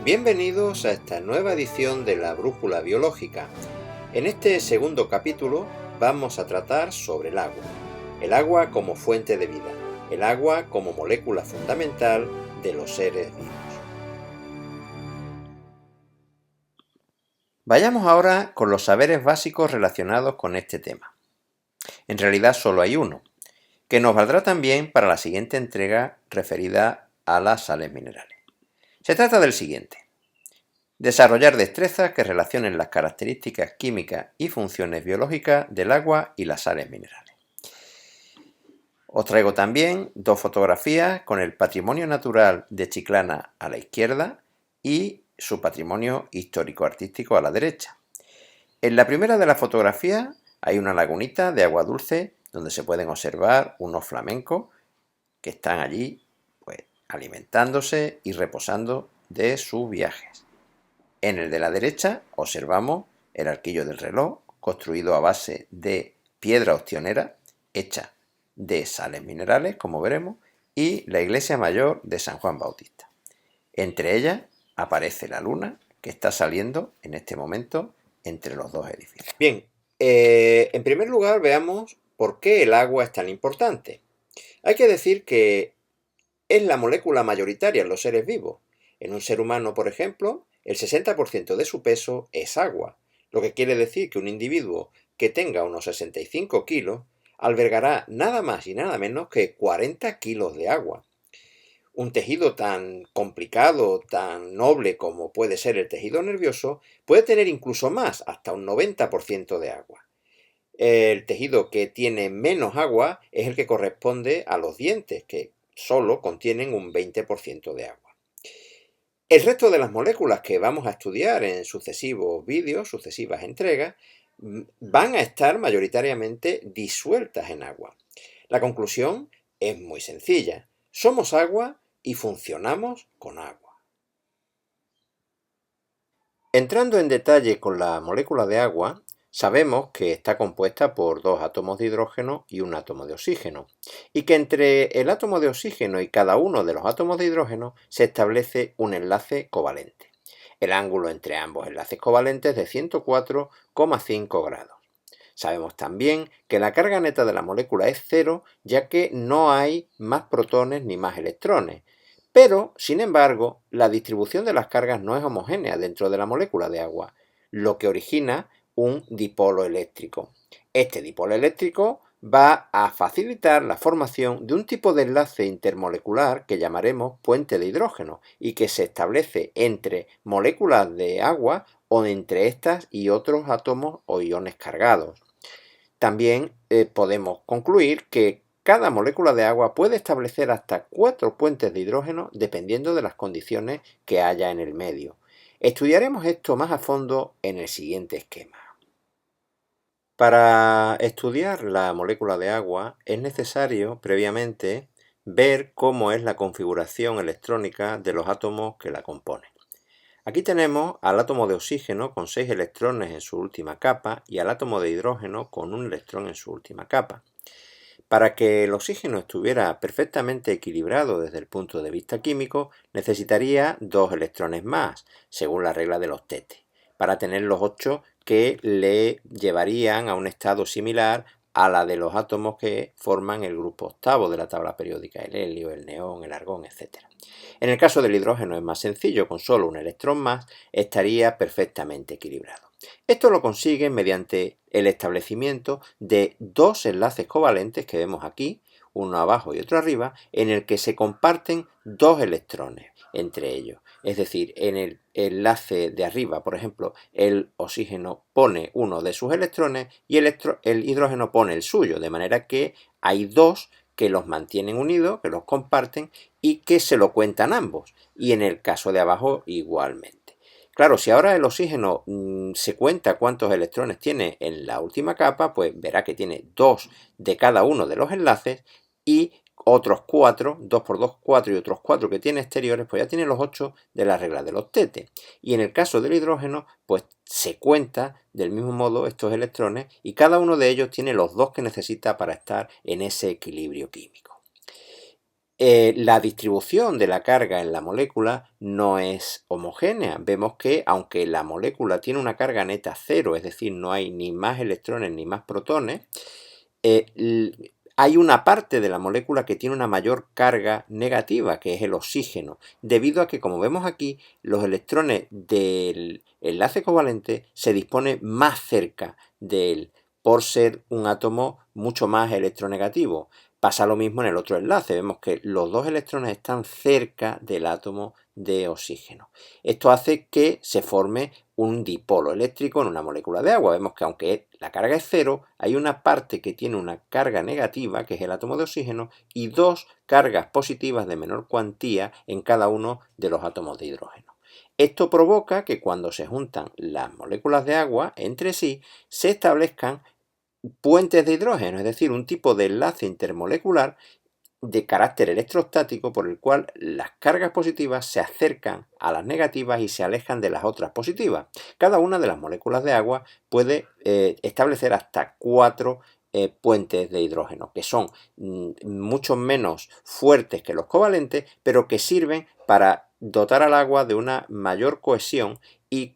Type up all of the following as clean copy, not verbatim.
Bienvenidos a esta nueva edición de la Brújula Biológica. En este segundo capítulo vamos a tratar sobre el agua como fuente de vida, el agua como molécula fundamental de los seres vivos. Vayamos ahora con los saberes básicos relacionados con este tema. En realidad solo hay uno, que nos valdrá también para la siguiente entrega referida a las sales minerales. Se trata del siguiente: desarrollar destrezas que relacionen las características químicas y funciones biológicas del agua y las sales minerales. Os traigo también dos fotografías con el patrimonio natural de Chiclana a la izquierda y su patrimonio histórico-artístico a la derecha. En la primera de las fotografías hay una lagunita de agua dulce donde se pueden observar unos flamencos que están allí alimentándose y reposando de sus viajes. En el de la derecha observamos el arquillo del reloj, construido a base de piedra ostionera, hecha de sales minerales, como veremos, y la iglesia mayor de San Juan Bautista. Entre ellas aparece la luna, que está saliendo en este momento entre los dos edificios. Bien, en primer lugar veamos por qué el agua es tan importante. Hay que decir que es la molécula mayoritaria en los seres vivos. En un ser humano, por ejemplo, el 60% de su peso es agua, lo que quiere decir que un individuo que tenga unos 65 kilos albergará nada más y nada menos que 40 kilos de agua. Un tejido tan complicado, tan noble como puede ser el tejido nervioso, puede tener incluso más, hasta un 90% de agua. El tejido que tiene menos agua es el que corresponde a los dientes, que solo contienen un 20% de agua. El resto de las moléculas que vamos a estudiar en sucesivos vídeos, sucesivas entregas, van a estar mayoritariamente disueltas en agua. La conclusión es muy sencilla: somos agua y funcionamos con agua. Entrando en detalle con la molécula de agua, sabemos que está compuesta por dos átomos de hidrógeno y un átomo de oxígeno, y que entre el átomo de oxígeno y cada uno de los átomos de hidrógeno se establece un enlace covalente. El ángulo entre ambos enlaces covalentes es de 104,5 grados. Sabemos también que la carga neta de la molécula es cero, ya que no hay más protones ni más electrones. Pero, sin embargo, la distribución de las cargas no es homogénea dentro de la molécula de agua, lo que origina un dipolo eléctrico. Este dipolo eléctrico va a facilitar la formación de un tipo de enlace intermolecular que llamaremos puente de hidrógeno y que se establece entre moléculas de agua o entre estas y otros átomos o iones cargados. También podemos concluir que cada molécula de agua puede establecer hasta 4 puentes de hidrógeno dependiendo de las condiciones que haya en el medio. Estudiaremos esto más a fondo en el siguiente esquema. Para estudiar la molécula de agua es necesario previamente ver cómo es la configuración electrónica de los átomos que la componen. Aquí tenemos al átomo de oxígeno con 6 electrones en su última capa y al átomo de hidrógeno con un electrón en su última capa. Para que el oxígeno estuviera perfectamente equilibrado desde el punto de vista químico, necesitaría 2 electrones más, según la regla de los tetes, para tener los 8 que le llevarían a un estado similar a la de los átomos que forman el grupo octavo de la tabla periódica: el helio, el neón, el argón, etc. En el caso del hidrógeno es más sencillo: con solo un electrón más estaría perfectamente equilibrado. Esto lo consiguen mediante el establecimiento de 2 enlaces covalentes que vemos aquí, uno abajo y otro arriba, en el que se comparten 2 electrones entre ellos. Es decir, en el enlace de arriba, por ejemplo, el oxígeno pone uno de sus electrones y el hidrógeno pone el suyo, de manera que hay 2 que los mantienen unidos, que los comparten y que se lo cuentan ambos. Y en el caso de abajo igualmente. Claro, si ahora el oxígeno se cuenta cuántos electrones tiene en la última capa, pues verá que tiene 2 de cada uno de los enlaces y otros 4, 2 por 2, 4 y otros 4 que tiene exteriores, pues ya tiene los 8 de la regla de los tetes. Y en el caso del hidrógeno, pues se cuenta del mismo modo estos electrones y cada uno de ellos tiene los 2 que necesita para estar en ese equilibrio químico. La distribución de la carga en la molécula no es homogénea. Vemos que aunque la molécula tiene una carga neta cero, es decir, no hay ni más electrones ni más protones, hay una parte de la molécula que tiene una mayor carga negativa, que es el oxígeno, debido a que, como vemos aquí, los electrones del enlace covalente se disponen más cerca de él, por ser un átomo mucho más electronegativo. Pasa lo mismo en el otro enlace, vemos que los dos electrones están cerca del átomo de oxígeno. Esto hace que se forme un dipolo eléctrico en una molécula de agua. Vemos que aunque la carga es cero, hay una parte que tiene una carga negativa, que es el átomo de oxígeno, y dos cargas positivas de menor cuantía en cada uno de los átomos de hidrógeno. Esto provoca que cuando se juntan las moléculas de agua entre sí, se establezcan puentes de hidrógeno, es decir, un tipo de enlace intermolecular de carácter electrostático por el cual las cargas positivas se acercan a las negativas y se alejan de las otras positivas. Cada una de las moléculas de agua puede establecer hasta 4 puentes de hidrógeno, que son mucho menos fuertes que los covalentes, pero que sirven para dotar al agua de una mayor cohesión y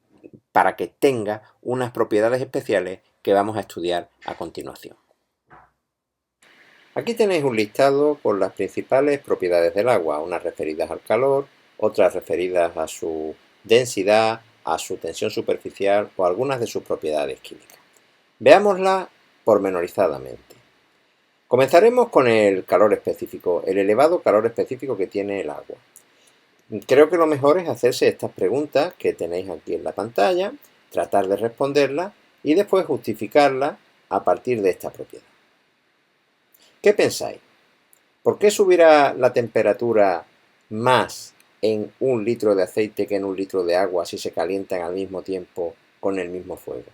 para que tenga unas propiedades especiales que vamos a estudiar a continuación. Aquí tenéis un listado con las principales propiedades del agua, unas referidas al calor, otras referidas a su densidad, a su tensión superficial o algunas de sus propiedades químicas. Veámoslas pormenorizadamente. Comenzaremos con el calor específico, el elevado calor específico que tiene el agua. Creo que lo mejor es hacerse estas preguntas que tenéis aquí en la pantalla, tratar de responderlas y después justificarlas a partir de esta propiedad. ¿Qué pensáis? ¿Por qué subirá la temperatura más en 1 litro de aceite que en 1 litro de agua si se calientan al mismo tiempo con el mismo fuego?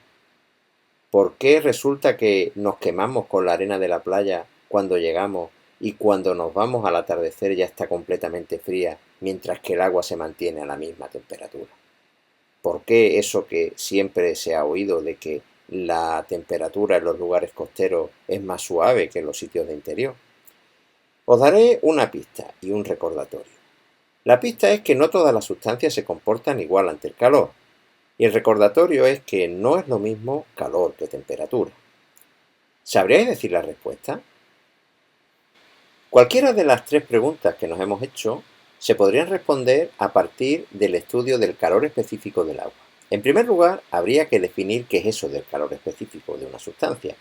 ¿Por qué resulta que nos quemamos con la arena de la playa cuando llegamos y cuando nos vamos al atardecer ya está completamente fría, mientras que el agua se mantiene a la misma temperatura? ¿Por qué eso que siempre se ha oído de que la temperatura en los lugares costeros es más suave que en los sitios de interior? Os daré una pista y un recordatorio. La pista es que no todas las sustancias se comportan igual ante el calor, y el recordatorio es que no es lo mismo calor que temperatura. ¿Sabríais decir la respuesta? Cualquiera de las 3 preguntas que nos hemos hecho se podrían responder a partir del estudio del calor específico del agua. En primer lugar, habría que definir qué es eso del calor específico de una sustancia.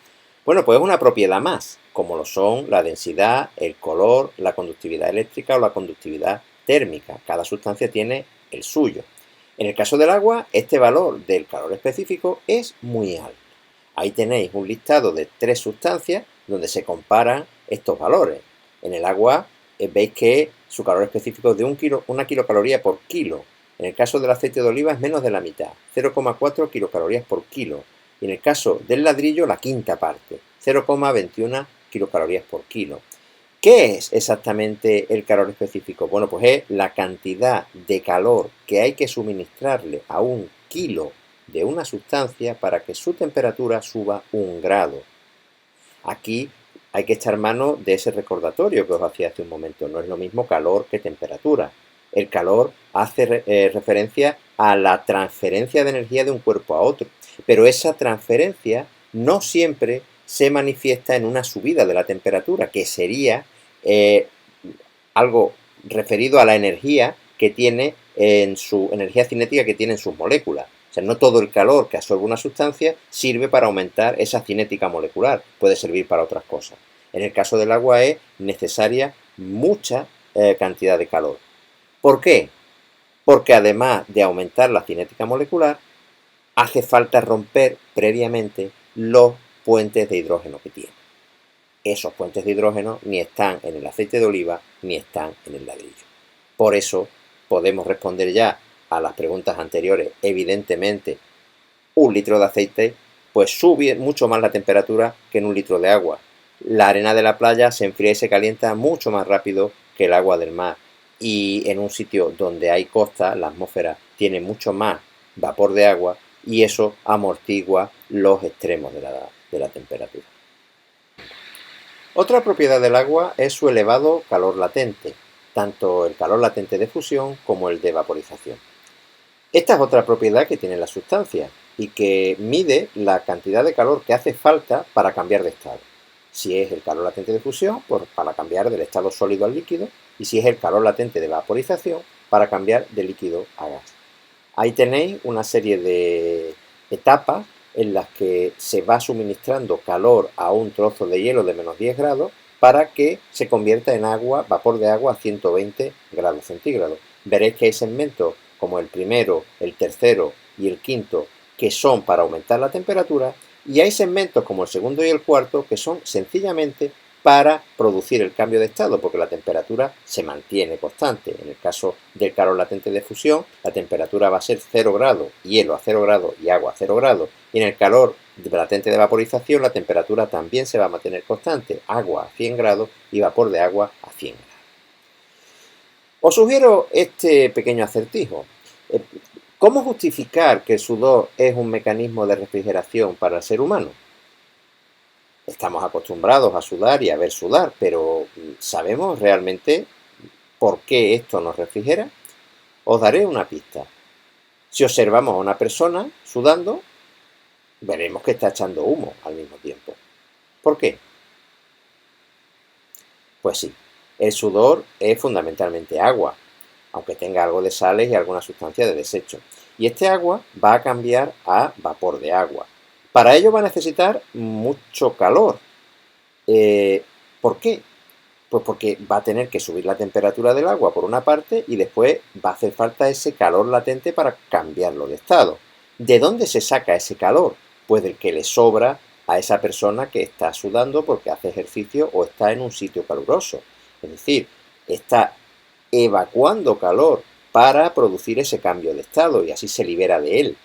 Bueno, pues es una propiedad más, como lo son la densidad, el color, la conductividad eléctrica o la conductividad térmica. Cada sustancia tiene el suyo. En el caso del agua, este valor del calor específico es muy alto. Ahí tenéis un listado de 3 sustancias donde se comparan estos valores. En el agua veis que su calor específico es de 1 kilocaloría por kilo. En el caso del aceite de oliva es menos de la mitad, 0,4 kilocalorías por kilo. Y en el caso del ladrillo, la quinta parte, 0,21 kilocalorías por kilo. ¿Qué es exactamente el calor específico? Bueno, pues es la cantidad de calor que hay que suministrarle a 1 kilo de una sustancia para que su temperatura suba 1 grado. Aquí hay que echar mano de ese recordatorio que os hacía hace un momento. No es lo mismo calor que temperatura. El calor hace referencia a la transferencia de energía de un cuerpo a otro, pero esa transferencia no siempre se manifiesta en una subida de la temperatura, que sería algo referido a la energía que tiene en su energía cinética que tiene en sus moléculas. O sea, no todo el calor que absorbe una sustancia sirve para aumentar esa cinética molecular, puede servir para otras cosas. En el caso del agua es necesaria mucha cantidad de calor. ¿Por qué? Porque además de aumentar la cinética molecular, hace falta romper previamente los puentes de hidrógeno que tiene. Esos puentes de hidrógeno ni están en el aceite de oliva ni están en el ladrillo. Por eso podemos responder ya a las preguntas anteriores. Evidentemente, 1 litro de aceite pues sube mucho más la temperatura que en 1 litro de agua. La arena de la playa se enfría y se calienta mucho más rápido que el agua del mar. Y en un sitio donde hay costa, la atmósfera tiene mucho más vapor de agua y eso amortigua los extremos de la temperatura. Otra propiedad del agua es su elevado calor latente. tanto el calor latente de fusión como el de vaporización. Esta es otra propiedad que tiene la sustancia y que mide la cantidad de calor que hace falta para cambiar de estado. Si es el calor latente de fusión, pues para cambiar del estado sólido al líquido, y si es el calor latente de vaporización, para cambiar de líquido a gas. Ahí tenéis una serie de etapas en las que se va suministrando calor a un trozo de hielo de menos 10 grados para que se convierta en agua, vapor de agua a 120 grados centígrados. Veréis que hay segmentos como el primero, el tercero y el quinto que son para aumentar la temperatura, y hay segmentos como el segundo y el cuarto que son sencillamente para producir el cambio de estado, porque la temperatura se mantiene constante. En el caso del calor latente de fusión, la temperatura va a ser 0 grados, hielo a 0 grados y agua a 0 grados. Y en el calor latente de vaporización, la temperatura también se va a mantener constante, agua a 100 grados y vapor de agua a 100 grados. Os sugiero este pequeño acertijo. ¿Cómo justificar que el sudor es un mecanismo de refrigeración para el ser humano? Estamos acostumbrados a sudar y a ver sudar, pero ¿sabemos realmente por qué esto nos refrigera? Os daré una pista. Si observamos a una persona sudando, veremos que está echando humo al mismo tiempo. ¿Por qué? Pues sí, el sudor es fundamentalmente agua, aunque tenga algo de sales y alguna sustancia de desecho. Y este agua va a cambiar a vapor de agua. Para ello va a necesitar mucho calor. ¿Por qué? Pues porque va a tener que subir la temperatura del agua por una parte y después va a hacer falta ese calor latente para cambiarlo de estado. ¿De dónde se saca ese calor? Pues del que le sobra a esa persona que está sudando porque hace ejercicio o está en un sitio caluroso. Es decir, está evacuando calor para producir ese cambio de estado y así se libera de él.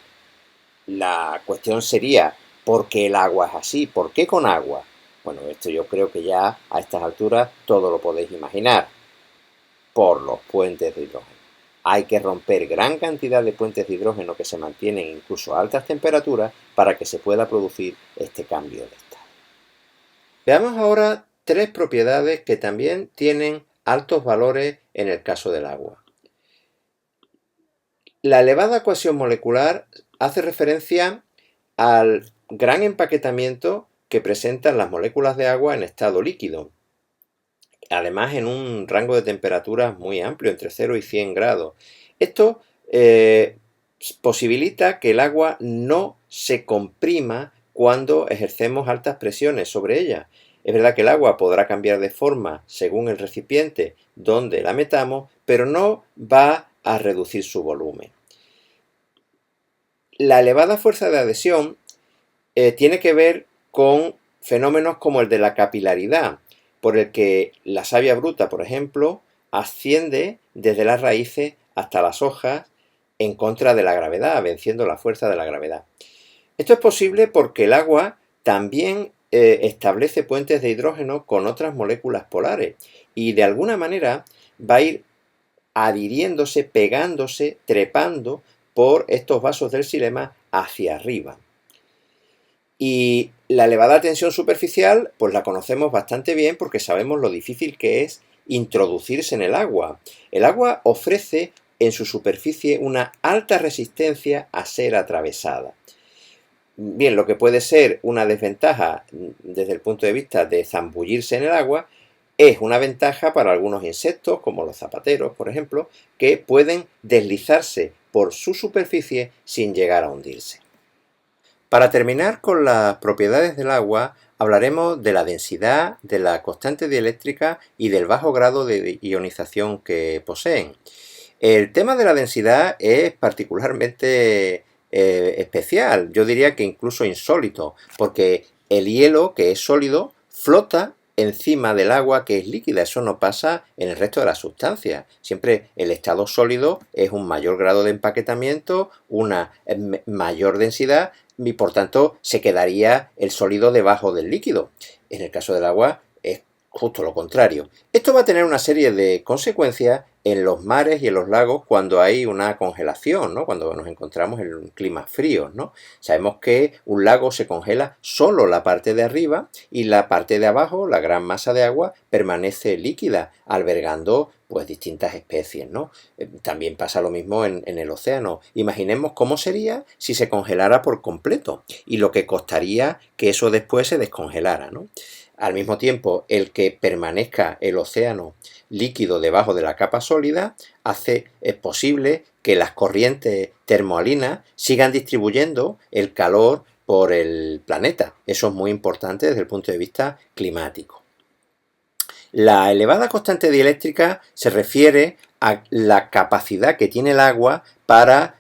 La cuestión sería, ¿por qué el agua es así? ¿Por qué con agua? Bueno, esto yo creo que ya a estas alturas todo lo podéis imaginar. Por los puentes de hidrógeno. Hay que romper gran cantidad de puentes de hidrógeno que se mantienen incluso a altas temperaturas para que se pueda producir este cambio de estado. Veamos ahora tres propiedades que también tienen altos valores en el caso del agua. La elevada cohesión molecular hace referencia al gran empaquetamiento que presentan las moléculas de agua en estado líquido. Además, en un rango de temperaturas muy amplio, entre 0 y 100 grados. Esto posibilita que el agua no se comprima cuando ejercemos altas presiones sobre ella. Es verdad que el agua podrá cambiar de forma según el recipiente donde la metamos, pero no va a reducir su volumen. La elevada fuerza de adhesión tiene que ver con fenómenos como el de la capilaridad, por el que la savia bruta, por ejemplo, asciende desde las raíces hasta las hojas en contra de la gravedad, venciendo la fuerza de la gravedad. Esto es posible porque el agua también establece puentes de hidrógeno con otras moléculas polares y de alguna manera va a ir adhiriéndose, pegándose, trepando por estos vasos del xilema hacia arriba. Y la elevada tensión superficial, pues la conocemos bastante bien porque sabemos lo difícil que es introducirse en el agua. El agua ofrece en su superficie una alta resistencia a ser atravesada. Bien, lo que puede ser una desventaja desde el punto de vista de zambullirse en el agua, es una ventaja para algunos insectos, como los zapateros, por ejemplo, que pueden deslizarse por su superficie sin llegar a hundirse. Para terminar con las propiedades del agua, hablaremos de la densidad, de la constante dieléctrica y del bajo grado de ionización que poseen. El tema de la densidad es particularmente especial, yo diría que incluso insólito, porque el hielo, que es sólido, flota encima del agua, que es líquida. Eso no pasa en el resto de las sustancias. Siempre el estado sólido es un mayor grado de empaquetamiento, una mayor densidad y por tanto se quedaría el sólido debajo del líquido. En el caso del agua es justo lo contrario. Esto va a tener una serie de consecuencias en los mares y en los lagos cuando hay una congelación, ¿no? Cuando nos encontramos en climas fríos, ¿no? Sabemos que un lago se congela solo la parte de arriba y la parte de abajo, la gran masa de agua, permanece líquida, albergando pues distintas especies, ¿no? También pasa lo mismo en el océano. Imaginemos cómo sería si se congelara por completo y lo que costaría que eso después se descongelara, ¿no? Al mismo tiempo, el que permanezca el océano líquido debajo de la capa sólida es posible que las corrientes termohalinas sigan distribuyendo el calor por el planeta. Eso es muy importante desde el punto de vista climático. La elevada constante dieléctrica se refiere a la capacidad que tiene el agua para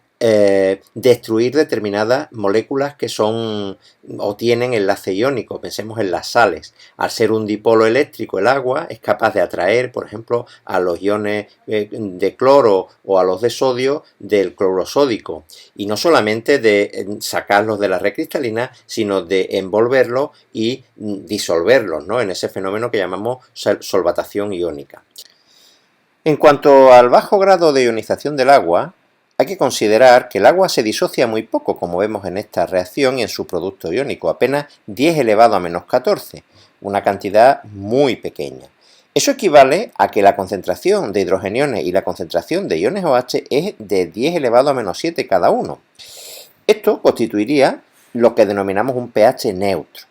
destruir determinadas moléculas que son o tienen enlace iónico. Pensemos en las sales. Al ser un dipolo eléctrico, el agua es capaz de atraer, por ejemplo, a los iones de cloro o a los de sodio del cloro sódico. Y no solamente de sacarlos de la red cristalina, sino de envolverlos y disolverlos, ¿no? En ese fenómeno que llamamos solvatación iónica. En cuanto al bajo grado de ionización del agua, hay que considerar que el agua se disocia muy poco, como vemos en esta reacción y en su producto iónico, apenas 10 elevado a menos 14, una cantidad muy pequeña. Eso equivale a que la concentración de hidrogeniones y la concentración de iones OH es de 10 elevado a menos 7 cada uno. Esto constituiría lo que denominamos un pH neutro,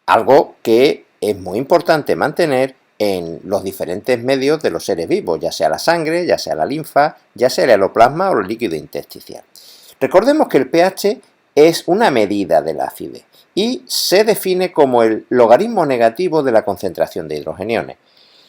algo que es muy importante mantener en los diferentes medios de los seres vivos, ya sea la sangre, ya sea la linfa, ya sea el aeroplasma o el líquido intersticial. Recordemos que el pH es una medida de la acidez y se define como el logaritmo negativo de la concentración de hidrogeniones.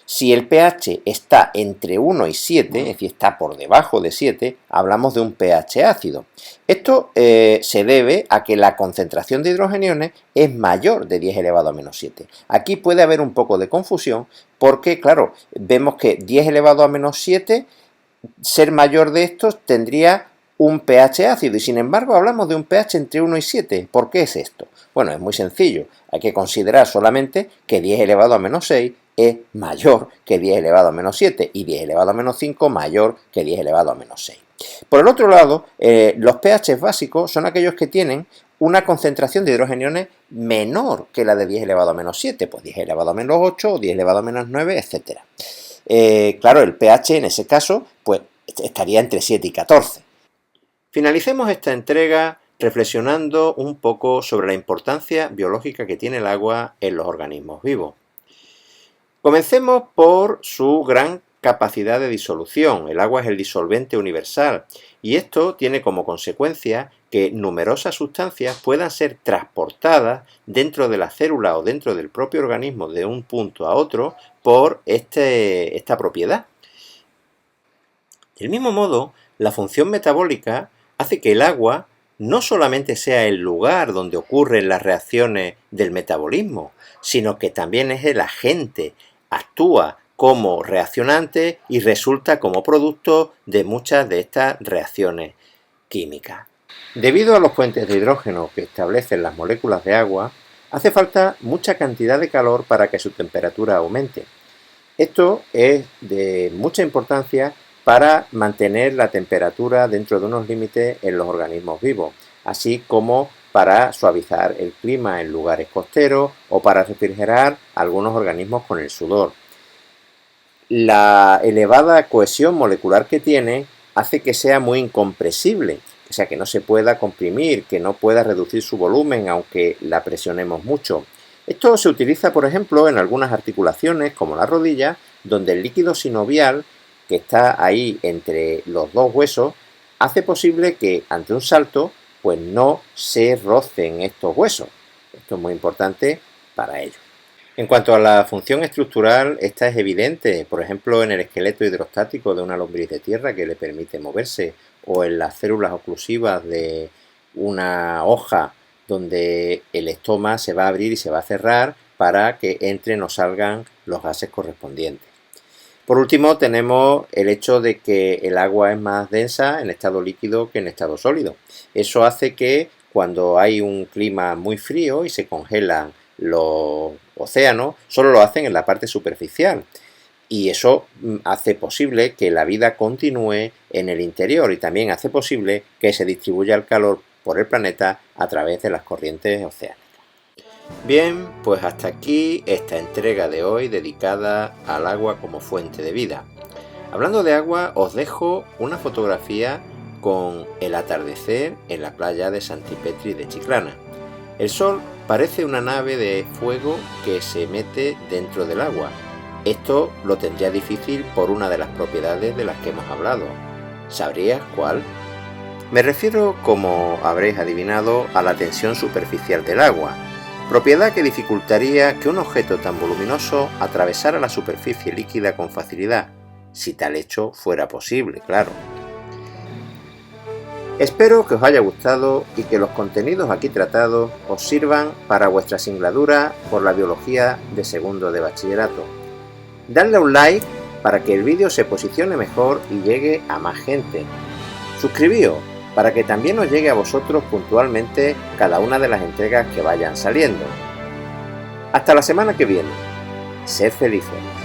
Si el pH está entre 1 y 7, es decir, está por debajo de 7, hablamos de un pH ácido. Esto se debe a que la concentración de hidrogeniones es mayor de 10 elevado a menos 7. Aquí puede haber un poco de confusión porque, claro, vemos que 10 elevado a menos 7, ser mayor de estos tendría un pH ácido y sin embargo hablamos de un pH entre 1 y 7. ¿Por qué es esto? Bueno, es muy sencillo. Hay que considerar solamente que 10 elevado a menos 6 es mayor que 10 elevado a menos 7 y 10 elevado a menos 5 mayor que 10 elevado a menos 6. Por el otro lado, los pH básicos son aquellos que tienen una concentración de hidrogeniones menor que la de 10 elevado a menos 7, pues 10 elevado a menos 8 o 10 elevado a menos 9, etc. Claro, el pH en ese caso pues estaría entre 7 y 14. Finalicemos esta entrega reflexionando un poco sobre la importancia biológica que tiene el agua en los organismos vivos. Comencemos por su gran capacidad de disolución. El agua es el disolvente universal y esto tiene como consecuencia que numerosas sustancias puedan ser transportadas dentro de la célula o dentro del propio organismo de un punto a otro por esta propiedad. Del mismo modo, la función metabólica hace que el agua no solamente sea el lugar donde ocurren las reacciones del metabolismo, sino que también es el agente, actúa como reaccionante y resulta como producto de muchas de estas reacciones químicas. Debido a los puentes de hidrógeno que establecen las moléculas de agua, hace falta mucha cantidad de calor para que su temperatura aumente. Esto es de mucha importancia para mantener la temperatura dentro de unos límites en los organismos vivos, así como para suavizar el clima en lugares costeros o para refrigerar algunos organismos con el sudor. La elevada cohesión molecular que tiene hace que sea muy incompresible, o sea que no se pueda comprimir, que no pueda reducir su volumen aunque la presionemos mucho. Esto se utiliza, por ejemplo, en algunas articulaciones como la rodilla, donde el líquido sinovial que está ahí entre los dos huesos hace posible que ante un salto pues no se rocen estos huesos. Esto es muy importante para ello. En cuanto a la función estructural, esta es evidente, por ejemplo, en el esqueleto hidrostático de una lombriz de tierra que le permite moverse, o en las células oclusivas de una hoja donde el estoma se va a abrir y se va a cerrar para que entren o salgan los gases correspondientes. Por último, tenemos el hecho de que el agua es más densa en estado líquido que en estado sólido. Eso hace que cuando hay un clima muy frío y se congelan los océanos, solo lo hacen en la parte superficial. Y eso hace posible que la vida continúe en el interior y también hace posible que se distribuya el calor por el planeta a través de las corrientes oceánicas. Bien, pues hasta aquí esta entrega de hoy dedicada al agua como fuente de vida. Hablando de agua, os dejo una fotografía con el atardecer en la playa de Santipetri de Chiclana. El sol parece una nave de fuego que se mete dentro del agua. Esto lo tendría difícil por una de las propiedades de las que hemos hablado. ¿Sabrías cuál? Me refiero, como habréis adivinado, a la tensión superficial del agua, propiedad que dificultaría que un objeto tan voluminoso atravesara la superficie líquida con facilidad, si tal hecho fuera posible, claro. Espero que os haya gustado y que los contenidos aquí tratados os sirvan para vuestra singladura por la biología de segundo de bachillerato. Dadle a un like para que el vídeo se posicione mejor y llegue a más gente. Suscribíos para que también os llegue a vosotros puntualmente cada una de las entregas que vayan saliendo. Hasta la semana que viene. Sed felices.